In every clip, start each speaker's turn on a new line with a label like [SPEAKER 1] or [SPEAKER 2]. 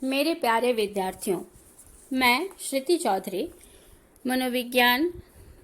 [SPEAKER 1] मेरे प्यारे विद्यार्थियों, मैं श्रुति चौधरी, मनोविज्ञान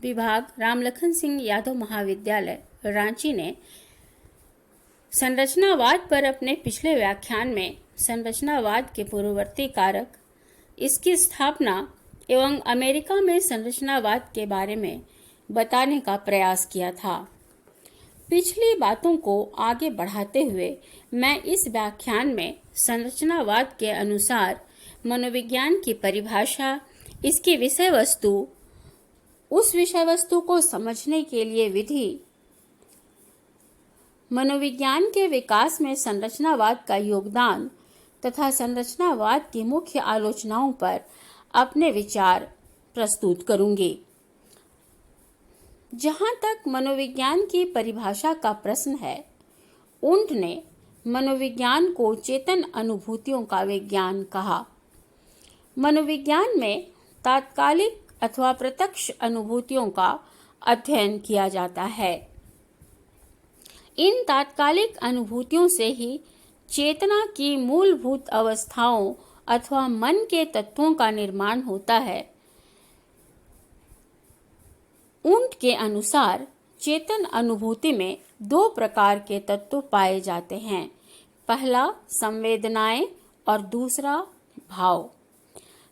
[SPEAKER 1] विभाग रामलखन सिंह यादव महाविद्यालय रांची ने संरचनावाद पर अपने पिछले व्याख्यान में संरचनावाद के पूर्ववर्ती कारक, इसकी स्थापना एवं अमेरिका में संरचनावाद के बारे में बताने का प्रयास किया था। पिछली बातों को आगे बढ़ाते हुए मैं इस व्याख्यान में संरचनावाद के अनुसार मनोविज्ञान की परिभाषा, इसकी विषय वस्तु, उस विषय वस्तु को समझने के लिए विधि, मनोविज्ञान के विकास में संरचनावाद का योगदान तथा संरचनावाद की मुख्य आलोचनाओं पर अपने विचार प्रस्तुत करूंगी। जहां तक मनोविज्ञान की परिभाषा का प्रश्न है, उन्ट ने मनोविज्ञान को चेतन अनुभूतियों का विज्ञान कहा। मनोविज्ञान में तात्कालिक अथवा प्रत्यक्ष अनुभूतियों का अध्ययन किया जाता है। इन तात्कालिक अनुभूतियों से ही चेतना की मूलभूत अवस्थाओं अथवा मन के तत्वों का निर्माण होता है। उन्ट के अनुसार चेतन अनुभूति में दो प्रकार के तत्व पाए जाते हैं। पहला संवेदनाएं और दूसरा भाव।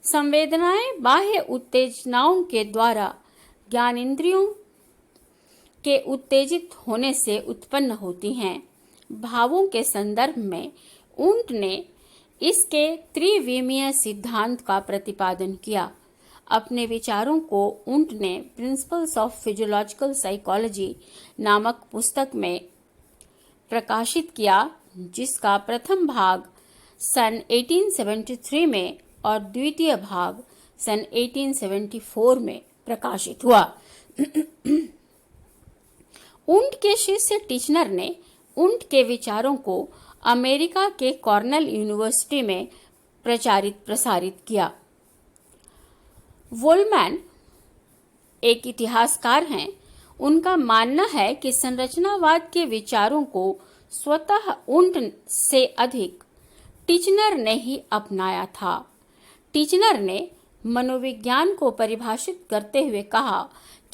[SPEAKER 1] संवेदनाएं बाह्य उत्तेजनाओं के द्वारा ज्ञानेंद्रियों के उत्तेजित होने से उत्पन्न होती हैं। भावों के संदर्भ में उन्ट ने इसके त्रिविमीय सिद्धांत का प्रतिपादन किया। अपने विचारों को उन्ट ने प्रिंसिपल्स ऑफ फिजियोलॉजिकल साइकोलॉजी नामक पुस्तक में प्रकाशित किया, जिसका प्रथम भाग सन 1873 में और द्वितीय भाग सन 1874 में प्रकाशित हुआ। उन्ट के शिष्य टिचनर ने उन्ट के विचारों को अमेरिका के कॉर्नेल यूनिवर्सिटी में प्रसारित किया। वोल्मैन एक इतिहासकार हैं। उनका मानना है कि संरचनावाद के विचारों को स्वतः उन्ट से अधिक टिचनर ने ही अपनाया था। टिचनर ने मनोविज्ञान को परिभाषित करते हुए कहा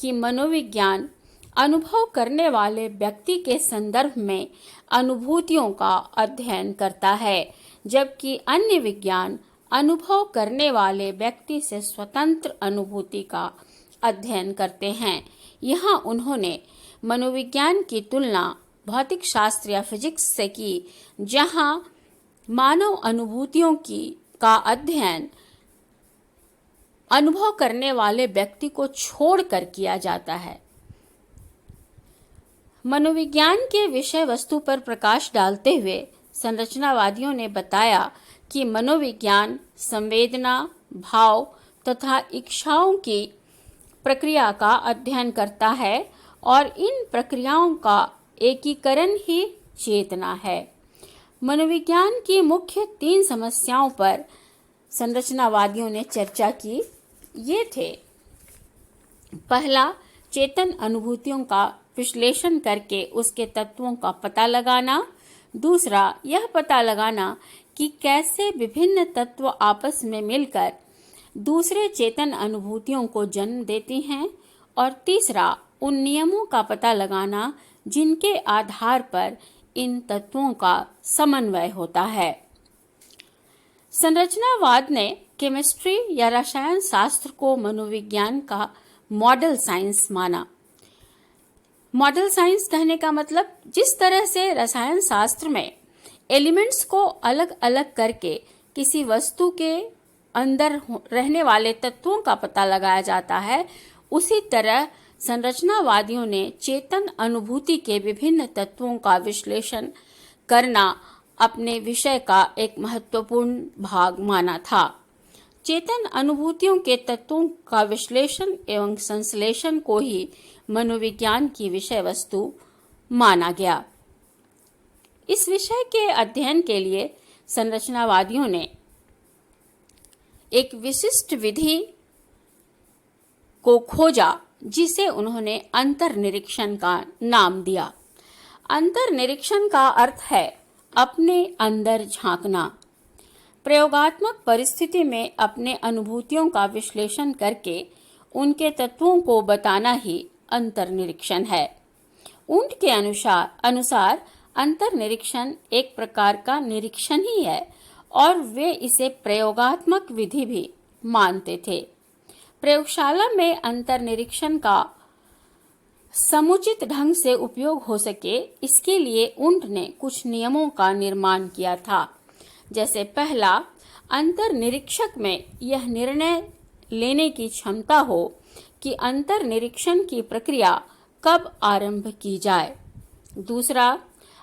[SPEAKER 1] कि मनोविज्ञान अनुभव करने वाले व्यक्ति के संदर्भ में अनुभूतियों का अध्ययन करता है, जबकि अन्य विज्ञान अनुभव करने वाले व्यक्ति से स्वतंत्र अनुभूति का अध्ययन करते हैं। यहाँ उन्होंने मनोविज्ञान की तुलना भौतिक शास्त्र या फिजिक्स से की, जहाँ मानव अनुभूतियों का अध्ययन अनुभव करने वाले व्यक्ति को छोड़कर किया जाता है। मनोविज्ञान के विषय वस्तु पर प्रकाश डालते हुए संरचनावादियों ने बताया कि मनोविज्ञान संवेदना, भाव तथा इच्छाओं की प्रक्रिया का अध्ययन करता है और इन प्रक्रियाओं का एकीकरण ही चेतना है। मनोविज्ञान की मुख्य 3 समस्याओं पर संरचनावादियों ने चर्चा की। ये थे: पहला, चेतन अनुभूतियों का विश्लेषण करके उसके तत्वों का पता लगाना। दूसरा, यह पता लगाना कि कैसे विभिन्न तत्व आपस में मिलकर दूसरे चेतन अनुभूतियों को जन्म देती हैं। और तीसरा, उन नियमों का पता लगाना जिनके आधार पर इन तत्वों का समन्वय होता है। संरचनावाद ने केमिस्ट्री या रसायन शास्त्र को मनोविज्ञान का मॉडल साइंस माना। मॉडल साइंस कहने का मतलब जिस तरह से रसायन शास्त्र में एलिमेंट्स को अलग अलग करके किसी वस्तु के अंदर रहने वाले तत्वों का पता लगाया जाता है, उसी तरह संरचनावादियों ने चेतन अनुभूति के विभिन्न तत्वों का विश्लेषण करना अपने विषय का एक महत्वपूर्ण भाग माना था। चेतन अनुभूतियों के तत्वों का विश्लेषण एवं संश्लेषण को ही मनोविज्ञान की विषय वस्तु माना गया। इस विषय के अध्ययन के लिए संरचनावादियों ने एक विशिष्ट विधि को खोजा, जिसे उन्होंने अंतर्निरीक्षण का नाम दिया। अंतर्निरीक्षण का अर्थ है अपने अंदर झांकना। प्रयोगात्मक परिस्थिति में अपने अनुभूतियों का विश्लेषण करके उनके तत्वों को बताना ही अंतर्निरीक्षण है। उंट के अनुसार अंतर्निरीक्षण एक प्रकार का निरीक्षण ही है और वे इसे प्रयोगात्मक विधि भी मानते थे। प्रयोगशाला में अंतर्निरीक्षण का समुचित ढंग से उपयोग हो सके, इसके लिए उंट ने कुछ नियमों का निर्माण किया था। जैसे पहला, अंतर्निरीक्षक में यह निर्णय लेने की क्षमता हो कि अंतर्निरीक्षण की प्रक्रिया कब आरंभ की जाए। दूसरा,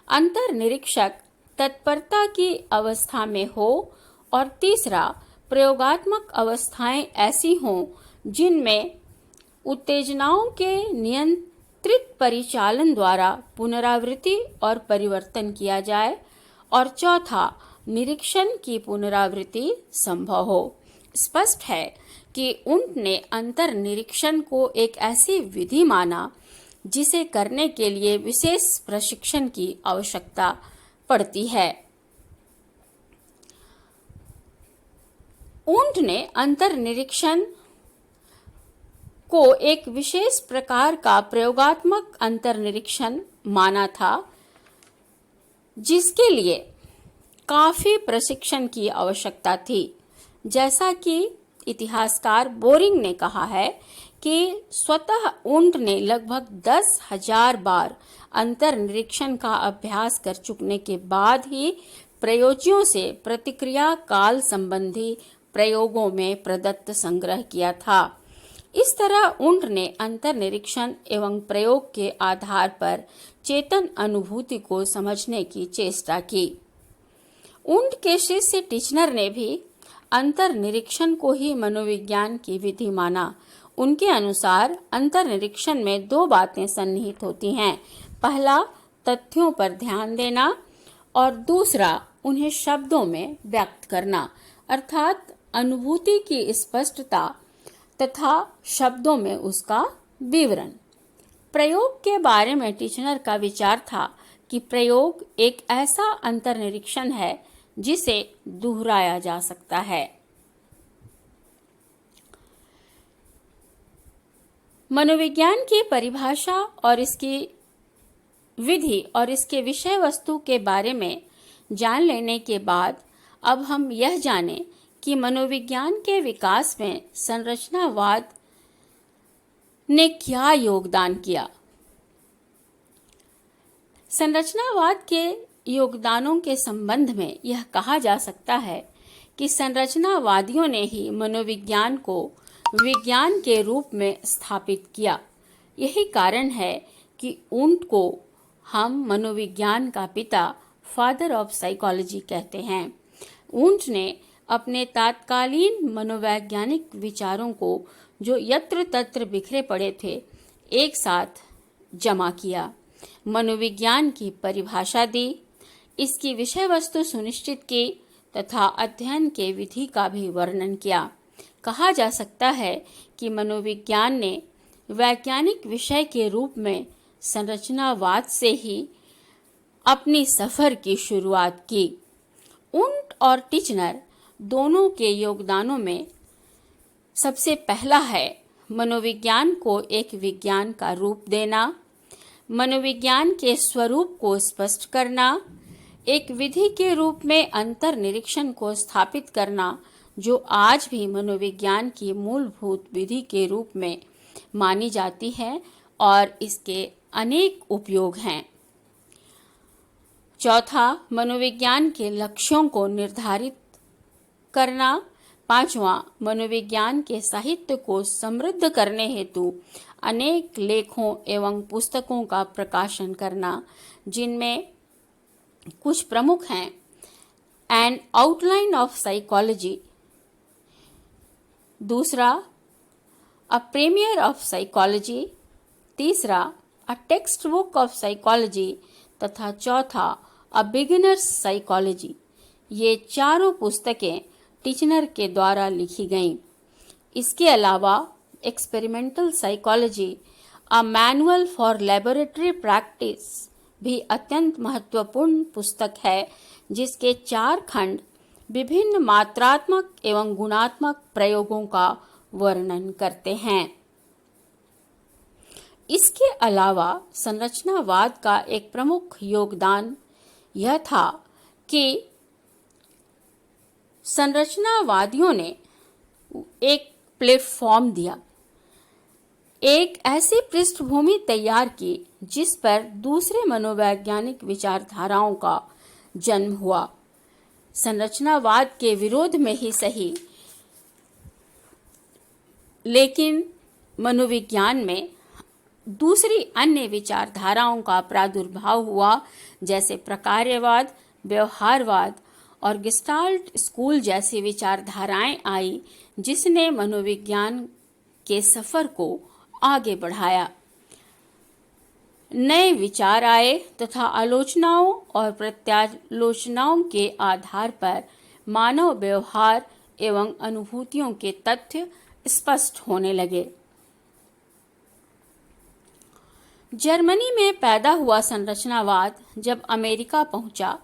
[SPEAKER 1] अंतर्निरीक्षक तत्परता की अवस्था में हो। और तीसरा, प्रयोगात्मक अवस्थाएं ऐसी हों जिनमें उत्तेजनाओं के नियंत्रित परिचालन द्वारा पुनरावृत्ति और परिवर्तन किया जाए। और चौथा, निरीक्षण की पुनरावृत्ति संभव हो। स्पष्ट है कि उंट ने अंतर्निरीक्षण को एक ऐसी विधि माना जिसे करने के लिए विशेष प्रशिक्षण की आवश्यकता पड़ती है। उंट ने अंतर्निरीक्षण को एक विशेष प्रकार का प्रयोगात्मक अंतर्निरीक्षण माना था, जिसके लिए काफी प्रशिक्षण की आवश्यकता थी। जैसा कि इतिहासकार बोरिंग ने कहा है कि स्वतः उंट ने लगभग 10,000 बार अंतर्निरीक्षण का अभ्यास कर चुकने के बाद ही प्रयोज्यों से प्रतिक्रिया काल संबंधी प्रयोगों में प्रदत्त संग्रह किया था। इस तरह उंट ने अंतर्निरीक्षण एवं प्रयोग के आधार पर चेतन अनुभूति को समझने की चेष्टा की। उंट के शिष्य टिचनर ने भी अंतर्निरीक्षण को ही मनोविज्ञान की विधि माना। उनके अनुसार अंतर्निरीक्षण में दो बातें सन्निहित होती हैं। पहला, तथ्यों पर ध्यान देना और दूसरा, उन्हें शब्दों में व्यक्त करना, अर्थात अनुभूति की स्पष्टता तथा शब्दों में उसका विवरण। प्रयोग के बारे में टिचनर का विचार था कि प्रयोग एक ऐसा अंतर्निरीक्षण है जिसे दोहराया जा सकता है। मनोविज्ञान की परिभाषा और इसकी विधि और इसके विषय वस्तु के बारे में जान लेने के बाद अब हम यह जानें कि मनोविज्ञान के विकास में संरचनावाद ने क्या योगदान किया। संरचनावाद के योगदानों के संबंध में यह कहा जा सकता है कि संरचनावादियों ने ही मनोविज्ञान को विज्ञान के रूप में स्थापित किया। यही कारण है कि उंट को हम मनोविज्ञान का पिता, फादर ऑफ साइकोलॉजी कहते हैं। उंट ने अपने तात्कालीन मनोवैज्ञानिक विचारों को, जो यत्र तत्र बिखरे पड़े थे, एक साथ जमा किया, मनोविज्ञान की परिभाषा दी, इसकी विषय वस्तु सुनिश्चित की तथा अध्ययन के विधि का भी वर्णन किया। कहा जा सकता है कि मनोविज्ञान ने वैज्ञानिक विषय के रूप में संरचनावाद से ही अपनी सफर की शुरुआत की। उंट और टिचनर दोनों के योगदानों में सबसे पहला है मनोविज्ञान को एक विज्ञान का रूप देना, मनोविज्ञान के स्वरूप को स्पष्ट करना, एक विधि के रूप में अंतर्निरीक्षण को स्थापित करना, जो आज भी मनोविज्ञान की मूलभूत विधि के रूप में मानी जाती है और इसके अनेक उपयोग हैं। चौथा, मनोविज्ञान के लक्ष्यों को निर्धारित करना। पांचवा, मनोविज्ञान के साहित्य को समृद्ध करने हेतु अनेक लेखों एवं पुस्तकों का प्रकाशन करना, जिनमें कुछ प्रमुख हैं: एन आउटलाइन ऑफ साइकोलॉजी, दूसरा अ प्रीमियर ऑफ साइकोलॉजी, तीसरा a text book of psychology तथा चौथा अ बिगिनर्स साइकोलॉजी। ये चारों पुस्तकें टिचनर के द्वारा लिखी गईं। इसके अलावा experimental psychology, a manual for laboratory practice भी अत्यंत महत्वपूर्ण पुस्तक है, जिसके 4 खंड विभिन्न मात्रात्मक एवं गुणात्मक प्रयोगों का वर्णन करते हैं। इसके अलावा संरचनावाद का एक प्रमुख योगदान यह था कि संरचनावादियों ने एक प्लेटफॉर्म दिया, एक ऐसी पृष्ठभूमि तैयार की जिस पर दूसरे मनोवैज्ञानिक विचारधाराओं का जन्म हुआ। संरचनावाद के विरोध में ही सही, लेकिन मनोविज्ञान में दूसरी अन्य विचारधाराओं का प्रादुर्भाव हुआ, जैसे प्रकार्यवाद, व्यवहारवाद और गेस्टाल्ट स्कूल जैसी विचारधाराएं आई, जिसने मनोविज्ञान के सफर को आगे बढ़ाया। नए विचार आए तथा आलोचनाओं और प्रत्यालोचनाओं के आधार पर मानव व्यवहार एवं अनुभूतियों के तथ्य स्पष्ट होने लगे। जर्मनी में पैदा हुआ संरचनावाद जब अमेरिका पहुंचा,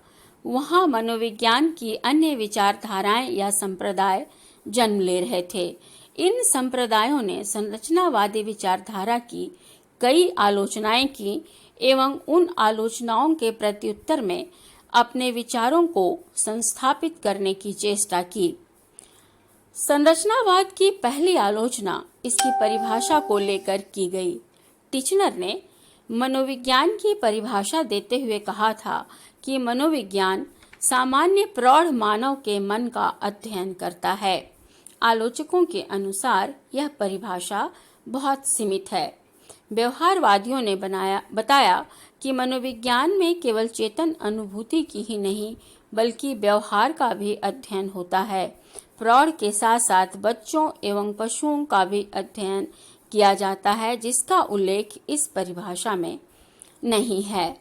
[SPEAKER 1] वहां मनोविज्ञान की अन्य विचारधाराएं या संप्रदाय जन्म ले रहे थे। इन संप्रदायों ने संरचनावादी विचारधारा की कई आलोचनाएं की एवं उन आलोचनाओं के प्रत्युत्तर में अपने विचारों को संस्थापित करने की चेष्टा की। संरचनावाद की पहली आलोचना इसकी परिभाषा को लेकर की गई। टिचनर ने मनोविज्ञान की परिभाषा देते हुए कहा था कि मनोविज्ञान सामान्य प्रौढ़ मानव के मन का अध्ययन करता है। आलोचकों के अनुसार यह परिभाषा बहुत सीमित है। व्यवहारवादियों ने बताया कि मनोविज्ञान में केवल चेतन अनुभूति की ही नहीं बल्कि व्यवहार का भी अध्ययन होता है। प्रौढ़ के साथ साथ बच्चों एवं पशुओं का भी अध्ययन किया जाता है, जिसका उल्लेख इस परिभाषा में नहीं है।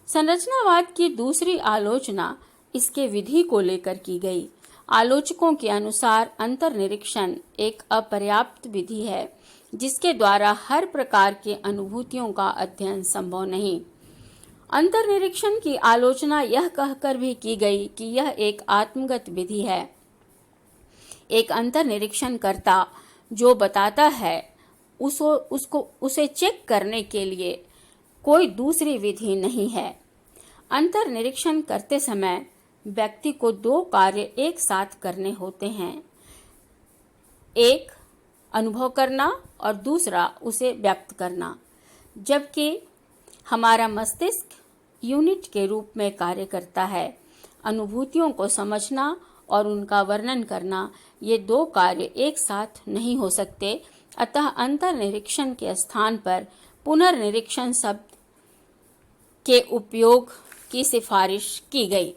[SPEAKER 1] संरचनावाद की दूसरी आलोचना इसके विधि को लेकर की गई। आलोचकों के अनुसार अंतर्निरीक्षण एक अपर्याप्त विधि है, जिसके द्वारा हर प्रकार के अनुभूतियों का अध्ययन संभव नहीं। अंतर्निरीक्षण की आलोचना यह कहकर भी की गई कि यह एक आत्मगत विधि है। एक अंतर्निरीक्षण करता जो बताता है उसे चेक करने के लिए कोई दूसरी विधि नहीं है। अंतर्निरीक्षण करते समय व्यक्ति को दो कार्य एक साथ करने होते हैं, एक अनुभव करना और दूसरा उसे व्यक्त करना। जबकि हमारा मस्तिष्क यूनिट के रूप में कार्य करता है। अनुभूतियों को समझना और उनका वर्णन करना, ये दो कार्य एक साथ नहीं हो सकते। अतः अंतर्निरीक्षण के स्थान पर पुनर्निरीक्षण शब्द के उपयोग की सिफारिश की गई।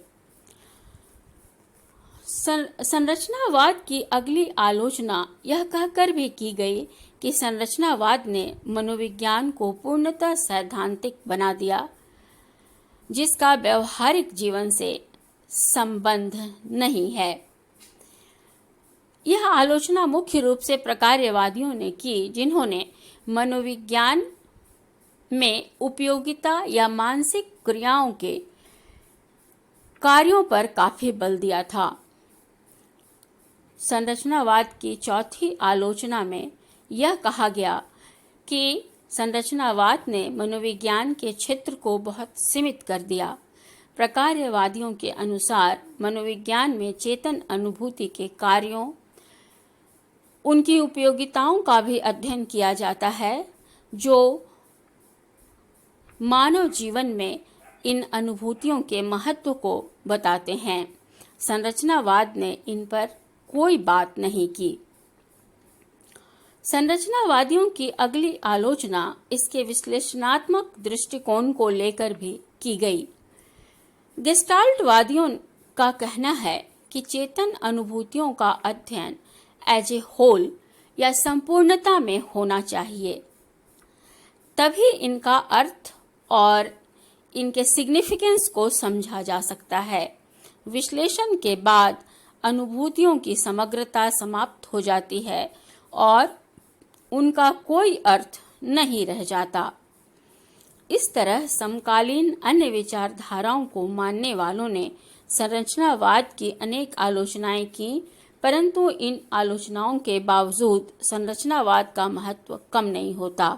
[SPEAKER 1] संरचनावाद की अगली आलोचना यह कहकर भी की गई कि संरचनावाद ने मनोविज्ञान को पूर्णतः सैद्धांतिक बना दिया, जिसका व्यवहारिक जीवन से संबंध नहीं है। यह आलोचना मुख्य रूप से प्रकार्यवादियों ने की, जिन्होंने मनोविज्ञान में उपयोगिता या मानसिक क्रियाओं के कार्यों पर काफी बल दिया था। संरचनावाद की चौथी आलोचना में यह कहा गया कि संरचनावाद ने मनोविज्ञान के क्षेत्र को बहुत सीमित कर दिया। प्रकार्यवादियों के अनुसार मनोविज्ञान में चेतन अनुभूति के कार्यों, उनकी उपयोगिताओं का भी अध्ययन किया जाता है, जो मानव जीवन में इन अनुभूतियों के महत्व को बताते हैं। संरचनावाद ने इन पर कोई बात नहीं की। संरचनावादियों की अगली आलोचना इसके विश्लेषणात्मक दृष्टिकोण को लेकर भी की गई। गेस्टाल्टवादियों का कहना है कि चेतन अनुभूतियों का अध्ययन एज ए होल या संपूर्णता में होना चाहिए, तभी इनका अर्थ और इनके सिग्निफिकेंस को समझा जा सकता है। विश्लेषण के बाद अनुभूतियों की समग्रता समाप्त हो जाती है और उनका कोई अर्थ नहीं रह जाता। इस तरह समकालीन अन्य विचारधाराओं को मानने वालों ने संरचनावाद की अनेक आलोचनाएं की, परंतु इन आलोचनाओं के बावजूद संरचनावाद का महत्व कम नहीं होता।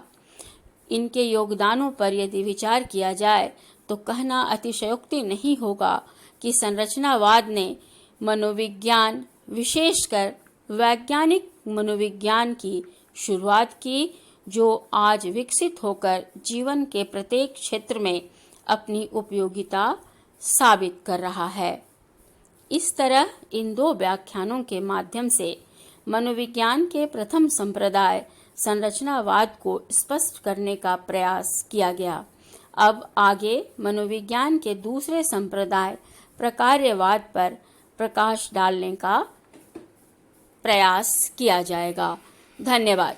[SPEAKER 1] इनके योगदानों पर यदि विचार किया जाए तो कहना अतिशयोक्ति नहीं होगा कि संरचनावाद ने मनोविज्ञान, विशेषकर वैज्ञानिक मनोविज्ञान की शुरुआत की, जो आज विकसित होकर जीवन के प्रत्येक क्षेत्र में अपनी उपयोगिता साबित कर रहा है। इस तरह इन 2 व्याख्यानों के माध्यम से मनोविज्ञान के प्रथम संप्रदाय संरचनावाद को स्पष्ट करने का प्रयास किया गया। अब आगे मनोविज्ञान के दूसरे संप्रदाय प्रकार्यवाद पर प्रकाश डालने का प्रयास किया जाएगा। धन्यवाद।